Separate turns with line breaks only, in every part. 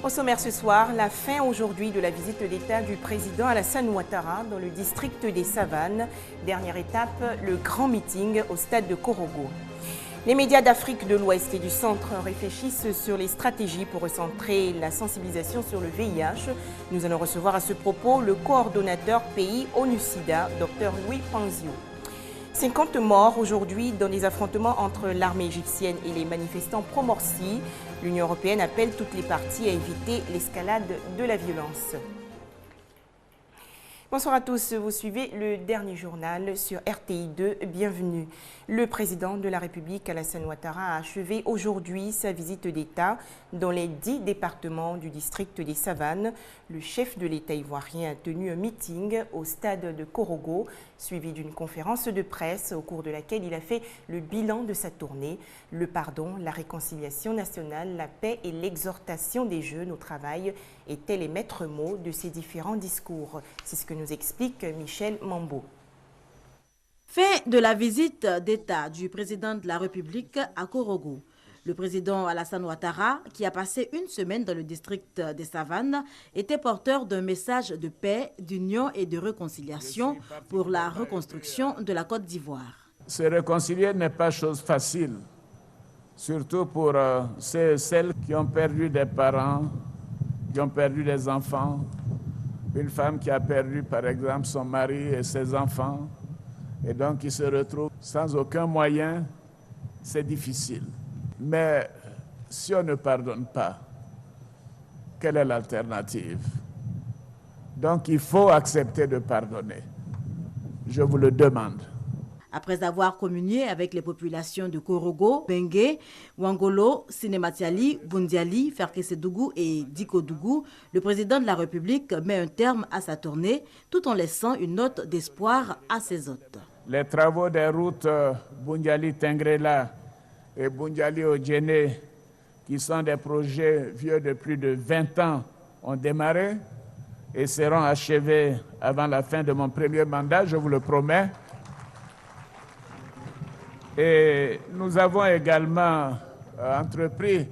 Au sommaire ce soir, la fin aujourd'hui de la visite d'État du président Alassane Ouattara dans le district des Savanes. Dernière étape, le grand meeting au stade de Korogo. Les médias d'Afrique de l'Ouest et du Centre réfléchissent sur les stratégies pour recentrer la sensibilisation sur le VIH. Nous allons recevoir à ce propos le coordonnateur pays ONU-SIDA, Dr Louis Panzio. 50 morts aujourd'hui dans les affrontements entre l'armée égyptienne et les manifestants pro-Morsi. L'Union européenne appelle toutes les parties à éviter l'escalade de la violence. Bonsoir à tous, vous suivez le dernier journal sur RTI 2, bienvenue. Le président de la République, Alassane Ouattara, a achevé aujourd'hui sa visite d'État dans les 10 départements du district des Savanes. Le chef de l'État ivoirien a tenu un meeting au stade de Korogo, suivi d'une conférence de presse au cours de laquelle il a fait le bilan de sa tournée. Le pardon, la réconciliation nationale, la paix et l'exhortation des jeunes au travail étaient les maîtres mots de ces différents discours. C'est ce que nous explique Michel Mambo.
Fin de la visite d'État du président de la République à Korogo. Le président Alassane Ouattara, qui a passé une semaine dans le district des Savanes, était porteur d'un message de paix, d'union et de réconciliation pour la reconstruction de la Côte d'Ivoire.
Se réconcilier n'est pas chose facile, surtout pour ceux et celles qui ont perdu des parents, qui ont perdu des enfants. Une femme qui a perdu, par exemple, son mari et ses enfants, et donc qui se retrouve sans aucun moyen, c'est difficile. Mais si on ne pardonne pas, quelle est l'alternative? Donc il faut accepter de pardonner. Je vous le demande.
Après avoir communié avec les populations de Korogo, Bengue, Ouangolo, Sinematiali, Bundiali, Ferkesedougou et Dikodougou, le président de la République met un terme à sa tournée tout en laissant une note d'espoir à ses hôtes.
Les travaux des routes Bundiali-Tengrela et Bundiali-Odjene, qui sont des projets vieux de plus de 20 ans, ont démarré et seront achevés avant la fin de mon premier mandat, je vous le promets. Et nous avons également entrepris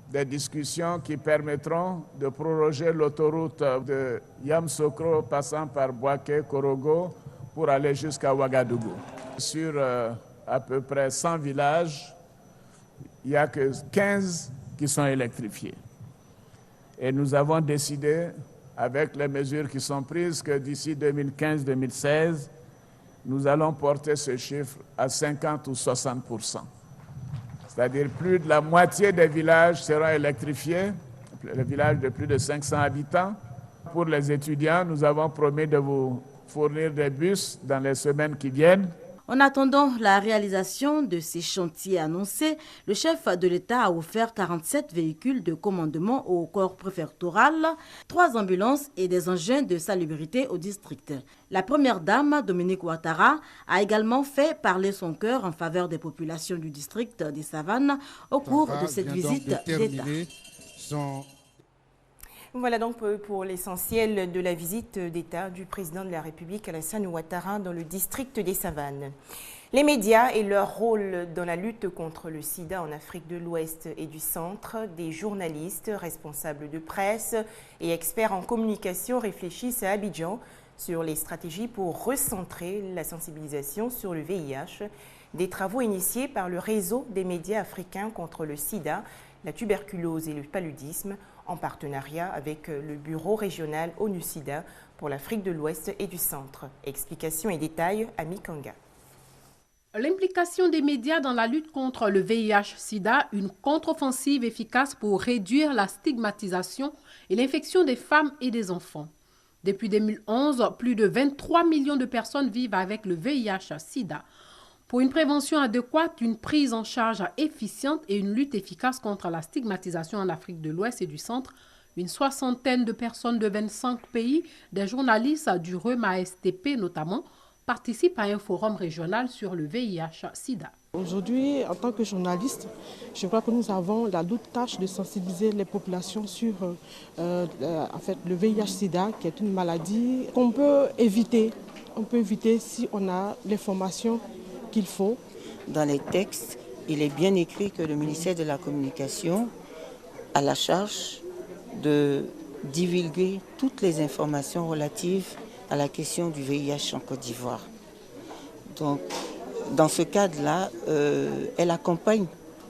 des discussions qui permettront de proroger l'autoroute de Yamsokro passant par Boaké, Korogo pour aller jusqu'à Ouagadougou. Sur à peu près 100 villages, il n'y a que 15 qui sont électrifiés. Et nous avons décidé, avec les mesures qui sont prises, que d'ici 2015-2016, nous allons porter ce chiffre à 50 ou 60%. C'est-à-dire plus de la moitié des villages seront électrifiés, les villages de plus de 500 habitants. Pour les étudiants, nous avons promis de vous fournir des bus dans les semaines qui viennent.
En attendant la réalisation de ces chantiers annoncés, le chef de l'État a offert 47 véhicules de commandement au corps préfectoral, 3 ambulances et des engins de salubrité au district. La première dame, Dominique Ouattara, a également fait parler son cœur en faveur des populations du district des Savanes au cours de cette visite d'État.
Voilà donc pour l'essentiel de la visite d'État du président de la République Alassane Ouattara dans le district des Savanes. Les médias et leur rôle dans la lutte contre le sida en Afrique de l'Ouest et du Centre, des journalistes, responsables de presse et experts en communication réfléchissent à Abidjan sur les stratégies pour recentrer la sensibilisation sur le VIH. Des travaux initiés par le réseau des médias africains contre le sida, la tuberculose et le paludisme, en partenariat avec le bureau régional ONU-SIDA pour l'Afrique de l'Ouest et du Centre. Explications et détails, Ami Kanga.
L'implication des médias dans la lutte contre le VIH-Sida, une contre-offensive efficace pour réduire la stigmatisation et l'infection des femmes et des enfants. Depuis 2011, plus de 23 millions de personnes vivent avec le VIH-Sida. Pour une prévention adéquate, une prise en charge efficiente et une lutte efficace contre la stigmatisation en Afrique de l'Ouest et du Centre, une soixantaine de personnes de 25 pays, des journalistes du REMA-STP notamment, participent à un forum régional sur le VIH-Sida.
Aujourd'hui, en tant que journaliste, je crois que nous avons la lourde tâche de sensibiliser les populations sur le VIH-Sida, qui est une maladie qu'on peut éviter. On peut éviter si on a les formations qu'il faut.
Dans les textes, il est bien écrit que le ministère de la Communication a la charge de divulguer toutes les informations relatives à la question du VIH en Côte d'Ivoire. Donc, dans ce cadre-là, elle accompagne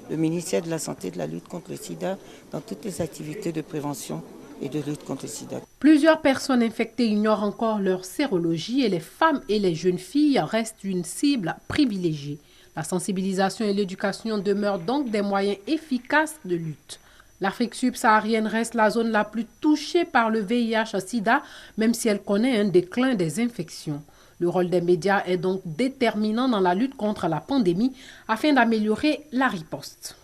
le ministère de la Santé et de la lutte contre le sida dans toutes les activités de prévention et de lutte contre le sida.
Plusieurs personnes infectées ignorent encore leur sérologie et les femmes et les jeunes filles restent une cible privilégiée. La sensibilisation et l'éducation demeurent donc des moyens efficaces de lutte. L'Afrique subsaharienne reste la zone la plus touchée par le VIH-Sida, même si elle connaît un déclin des infections. Le rôle des médias est donc déterminant dans la lutte contre la pandémie afin d'améliorer la riposte.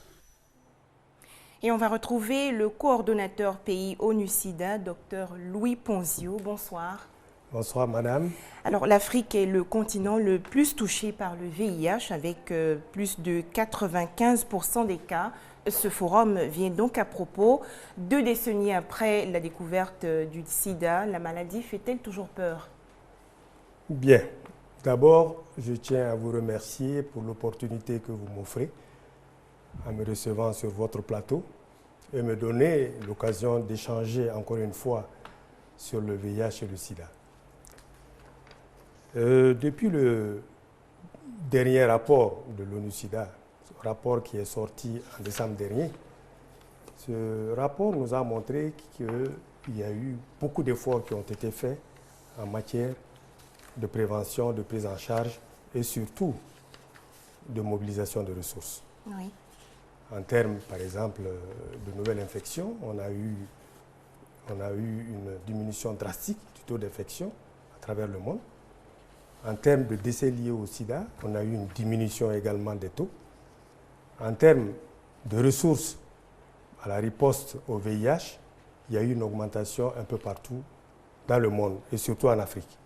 Et on va retrouver le coordonnateur pays ONU-SIDA, Dr Louis Ponzio. Bonsoir.
Bonsoir madame.
Alors l'Afrique est le continent le plus touché par le VIH avec plus de 95% des cas. Ce forum vient donc à propos. 2 décennies après la découverte du sida, la maladie fait-elle toujours peur?
Bien. D'abord, je tiens à vous remercier pour l'opportunité que vous m'offrez en me recevant sur votre plateau et me donner l'occasion d'échanger encore une fois sur le VIH et le sida. Depuis le dernier rapport de l'ONU-SIDA, ce rapport qui est sorti en décembre dernier, ce rapport nous a montré qu'il y a eu beaucoup d'efforts qui ont été faits en matière de prévention, de prise en charge et surtout de mobilisation de ressources.
Oui.
En termes, par exemple, de nouvelles infections, on a eu une diminution drastique du taux d'infection à travers le monde. En termes de décès liés au sida, on a eu une diminution également des taux. En termes de ressources à la riposte au VIH, il y a eu une augmentation un peu partout dans le monde et surtout en Afrique.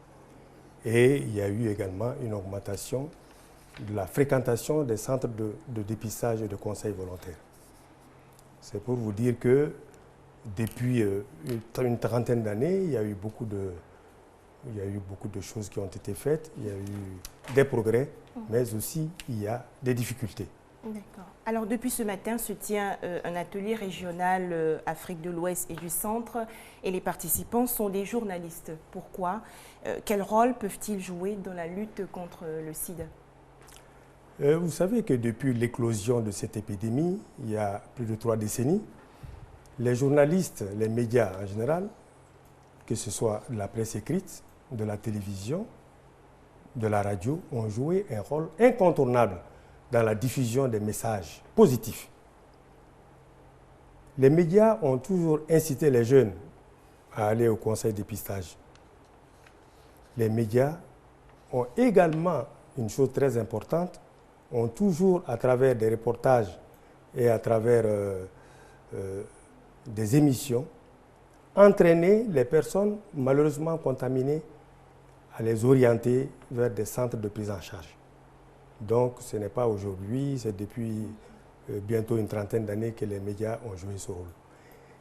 Et il y a eu également une augmentation de la fréquentation des centres de dépistage et de conseil volontaire. C'est pour vous dire que depuis une trentaine d'années, il y a eu beaucoup de choses qui ont été faites, il y a eu des progrès, mais aussi il y a des difficultés.
D'accord. Alors depuis ce matin se tient un atelier régional Afrique de l'Ouest et du Centre et les participants sont des journalistes. Pourquoi? Quel rôle peuvent-ils jouer dans la lutte contre le sida?
Vous savez que depuis l'éclosion de cette épidémie, il y a plus de 3 décennies, les journalistes, les médias en général, que ce soit de la presse écrite, de la télévision, de la radio, ont joué un rôle incontournable dans la diffusion des messages positifs. Les médias ont toujours incité les jeunes à aller au conseil de dépistage. Les médias ont également, une chose très importante, ont toujours, à travers des reportages et à travers des émissions, entraîné les personnes malheureusement contaminées à les orienter vers des centres de prise en charge. Donc ce n'est pas aujourd'hui, c'est depuis bientôt une trentaine d'années que les médias ont joué ce rôle.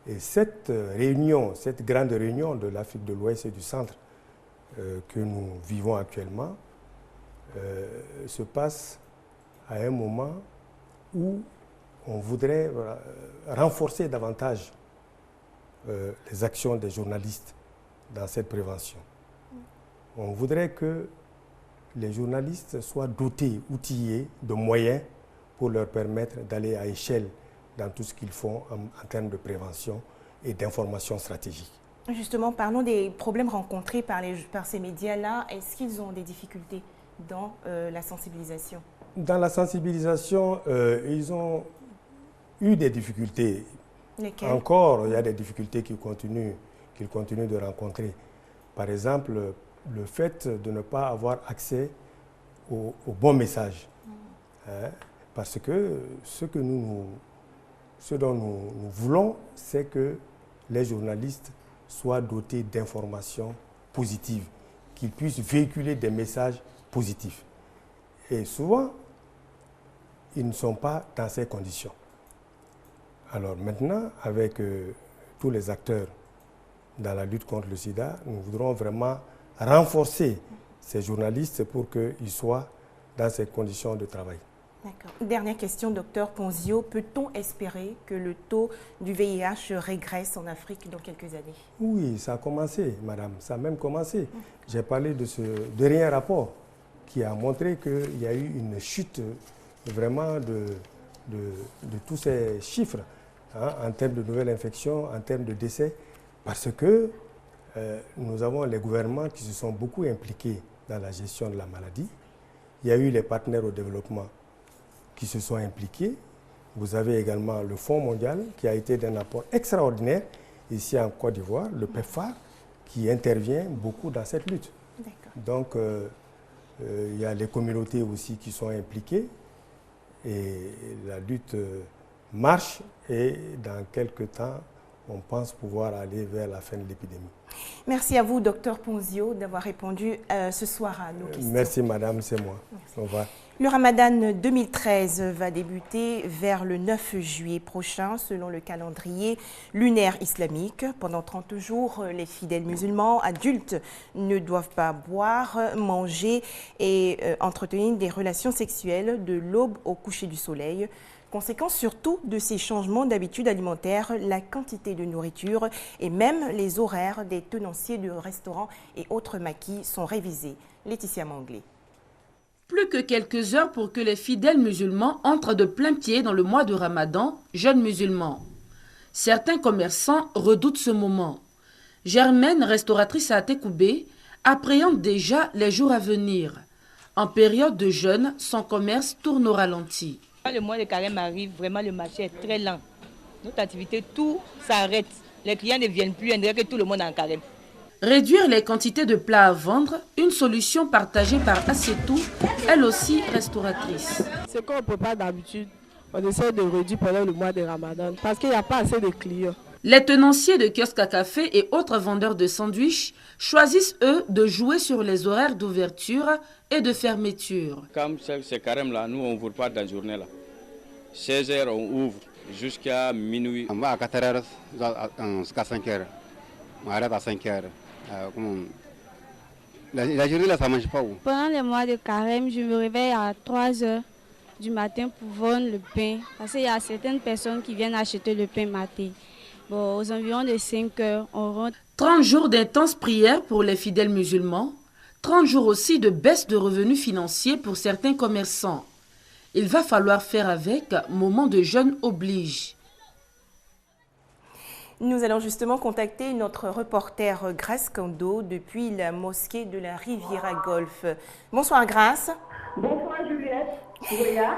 Et cette réunion, cette grande réunion de l'Afrique de l'Ouest et du Centre que nous vivons actuellement se passe à un moment où on voudrait renforcer davantage les actions des journalistes dans cette prévention. On voudrait que les journalistes soient dotés, outillés de moyens pour leur permettre d'aller à échelle dans tout ce qu'ils font en termes de prévention et d'information stratégique.
Justement, parlons des problèmes rencontrés par ces médias-là. Est-ce qu'ils ont des difficultés dans la sensibilisation?
Dans la sensibilisation, ils ont eu des difficultés.
Lesquelles?
Encore, il y a des difficultés qu'ils continuent de rencontrer. Par exemple, le fait de ne pas avoir accès au bon message. Parce que ce dont nous voulons, c'est que les journalistes soient dotés d'informations positives, qu'ils puissent véhiculer des messages positifs. Et souvent, ils ne sont pas dans ces conditions. Alors maintenant, avec tous les acteurs dans la lutte contre le sida, nous voudrons vraiment renforcer ces journalistes pour qu'ils soient dans ces conditions de travail.
D'accord. Dernière question, docteur Ponzio. Peut-on espérer que le taux du VIH régresse en Afrique dans quelques années?
Oui, ça a commencé, madame. Ça a même commencé. J'ai parlé de ce dernier rapport qui a montré qu'il y a eu une chute vraiment de tous ces chiffres en termes de nouvelles infections, en termes de décès, parce que nous avons les gouvernements qui se sont beaucoup impliqués dans la gestion de la maladie. Il y a eu les partenaires au développement qui se sont impliqués. Vous avez également le Fonds mondial qui a été d'un apport extraordinaire ici en Côte d'Ivoire, le PEPFAR, qui intervient beaucoup dans cette lutte. Donc, il y a les communautés aussi qui sont impliquées et la lutte marche et dans quelques temps, on pense pouvoir aller vers la fin de l'épidémie.
Merci à vous, docteur Ponzio, d'avoir répondu ce soir à nos questions.
Merci, madame, c'est moi. Au revoir.
Le Ramadan 2013 va débuter vers le 9 juillet prochain, selon le calendrier lunaire islamique. Pendant 30 jours, les fidèles musulmans adultes ne doivent pas boire, manger et entretenir des relations sexuelles de l'aube au coucher du soleil. Conséquence surtout de ces changements d'habitudes alimentaires, la quantité de nourriture et même les horaires des tenanciers de restaurants et autres maquis sont révisés. Laetitia Manglé.
Plus que quelques heures pour que les fidèles musulmans entrent de plein pied dans le mois de Ramadan, jeunes musulmans. Certains commerçants redoutent ce moment. Germaine, restauratrice à Tekoubé, appréhende déjà les jours à venir. En période de jeûne, son commerce tourne au ralenti.
Quand le mois de carême arrive, vraiment le marché est très lent. Notre activité, tout s'arrête. Les clients ne viennent plus, on dirait que tout le monde est en carême.
Réduire les quantités de plats à vendre, une solution partagée par Assietou, elle aussi restauratrice.
Ce qu'on ne peut pas d'habitude, on essaie de réduire pendant le mois de Ramadan parce qu'il n'y a pas assez de clients.
Les tenanciers de kiosques à café et autres vendeurs de sandwichs choisissent, eux, de jouer sur les horaires d'ouverture et de fermeture.
Comme c'est carême-là, nous, on n'ouvre pas dans la journée. 16h, on ouvre jusqu'à minuit.
On va à 4h jusqu'à 5h. On arrête à 5h. La journée, là, ça ne mange pas.
Pendant les mois de carême, je me réveille à 3h du matin pour vendre le pain. Parce qu'il y a certaines personnes qui viennent acheter le pain matin. Bon, aux environs de 5h, on rentre.
30 jours d'intenses prières pour les fidèles musulmans. 30 jours aussi de baisse de revenus financiers pour certains commerçants. Il va falloir faire avec, moment de jeûne oblige.
Nous allons justement contacter notre reporter Grace Kando depuis la mosquée de la Riviera Golf. Bonsoir Grace.
Bonsoir Juliette. Julia.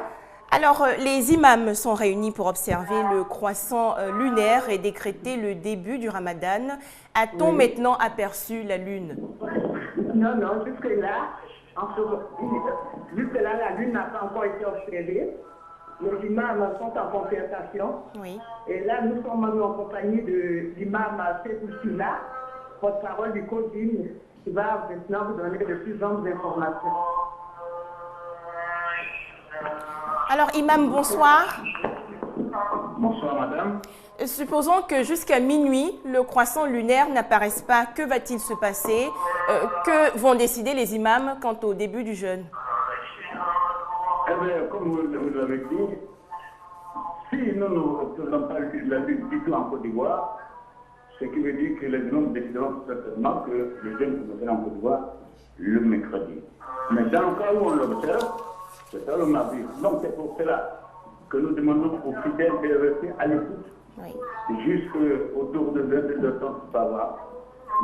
Alors, les imams sont réunis pour observer le croissant lunaire et décréter le début du Ramadan. A-t-on maintenant aperçu la lune?
Non, jusque-là, la lune n'a pas encore été observée. Les imams sont en concertation.
Oui.
Et là, nous sommes en compagnie de l'imam Sekousina, porte-parole du Codine, qui va maintenant vous donner de plus amples informations.
Alors, imam, bonsoir.
Bonsoir, madame.
Supposons que jusqu'à minuit, le croissant lunaire n'apparaisse pas. Que va-t-il se passer? Que vont décider les imams quant au début du jeûne?
Eh bien, comme vous l'avez dit, si nous n'avons pas la lune du tout en Côte d'Ivoire, ce qui veut dire que les imams décideront certainement que le jeûne commencera en Côte d'Ivoire le mercredi. Mais dans le cas où on l'observe, c'est ça le mardi. Donc c'est pour cela que nous demandons aux fidèles de rester à l'écoute.
Oui.
Jusqu'autour de 22h par là,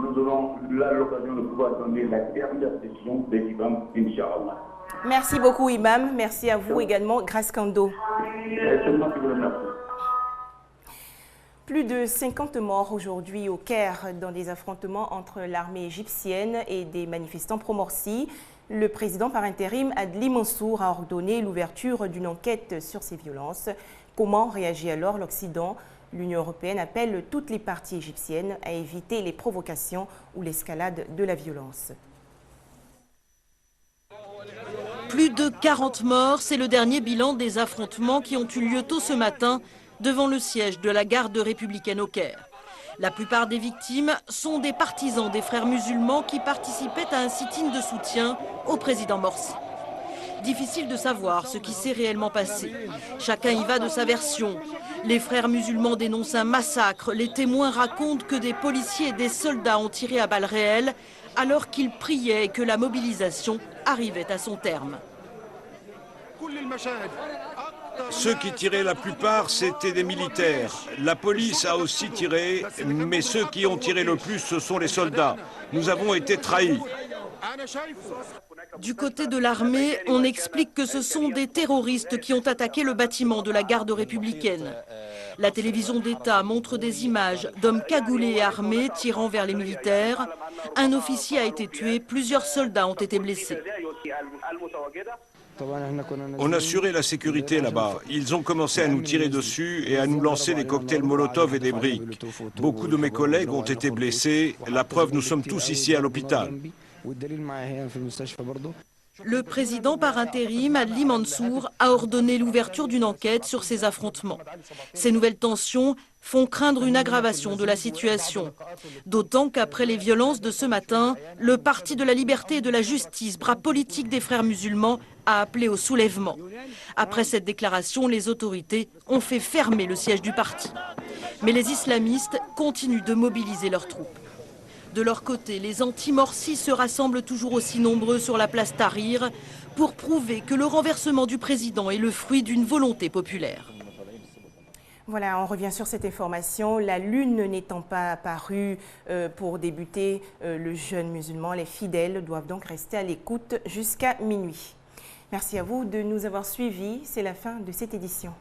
nous aurons l'occasion de pouvoir donner la dernière session des imams, Inch'Allah.
Merci beaucoup, imam. Merci à vous également, Grace Kando.
C'est moi qui vous remercie.
Plus de 50 morts aujourd'hui au Caire dans des affrontements entre l'armée égyptienne et des manifestants pro-Morsi. Le président par intérim, Adli Mansour, a ordonné l'ouverture d'une enquête sur ces violences. Comment réagit alors l'Occident? L'Union européenne appelle toutes les parties égyptiennes à éviter les provocations ou l'escalade de la violence.
Plus de 40 morts, c'est le dernier bilan des affrontements qui ont eu lieu tôt ce matin devant le siège de la garde républicaine au Caire. La plupart des victimes sont des partisans des frères musulmans qui participaient à un sit-in de soutien au président Morsi. Difficile de savoir ce qui s'est réellement passé. Chacun y va de sa version. Les frères musulmans dénoncent un massacre. Les témoins racontent que des policiers et des soldats ont tiré à balles réelles alors qu'ils priaient et que la mobilisation arrivait à son terme.
Ceux qui tiraient la plupart, c'était des militaires. La police a aussi tiré, mais ceux qui ont tiré le plus, ce sont les soldats. Nous avons été trahis.
Du côté de l'armée, on explique que ce sont des terroristes qui ont attaqué le bâtiment de la garde républicaine. La télévision d'État montre des images d'hommes cagoulés et armés tirant vers les militaires. Un officier a été tué, plusieurs soldats ont été blessés.
On assurait la sécurité là-bas. Ils ont commencé à nous tirer dessus et à nous lancer des cocktails Molotov et des briques. Beaucoup de mes collègues ont été blessés. La preuve, nous sommes tous ici à l'hôpital.
Le président par intérim, Adli Mansour, a ordonné l'ouverture d'une enquête sur ces affrontements. Ces nouvelles tensions font craindre une aggravation de la situation. D'autant qu'après les violences de ce matin, le Parti de la liberté et de la justice, bras politique des frères musulmans, a appelé au soulèvement. Après cette déclaration, les autorités ont fait fermer le siège du parti. Mais les islamistes continuent de mobiliser leurs troupes. De leur côté, les anti-Morsi se rassemblent toujours aussi nombreux sur la place Tahrir pour prouver que le renversement du président est le fruit d'une volonté populaire.
Voilà, on revient sur cette information. La lune n'étant pas apparue pour débuter, le jeûne musulman, les fidèles doivent donc rester à l'écoute jusqu'à minuit. Merci à vous de nous avoir suivis. C'est la fin de cette édition.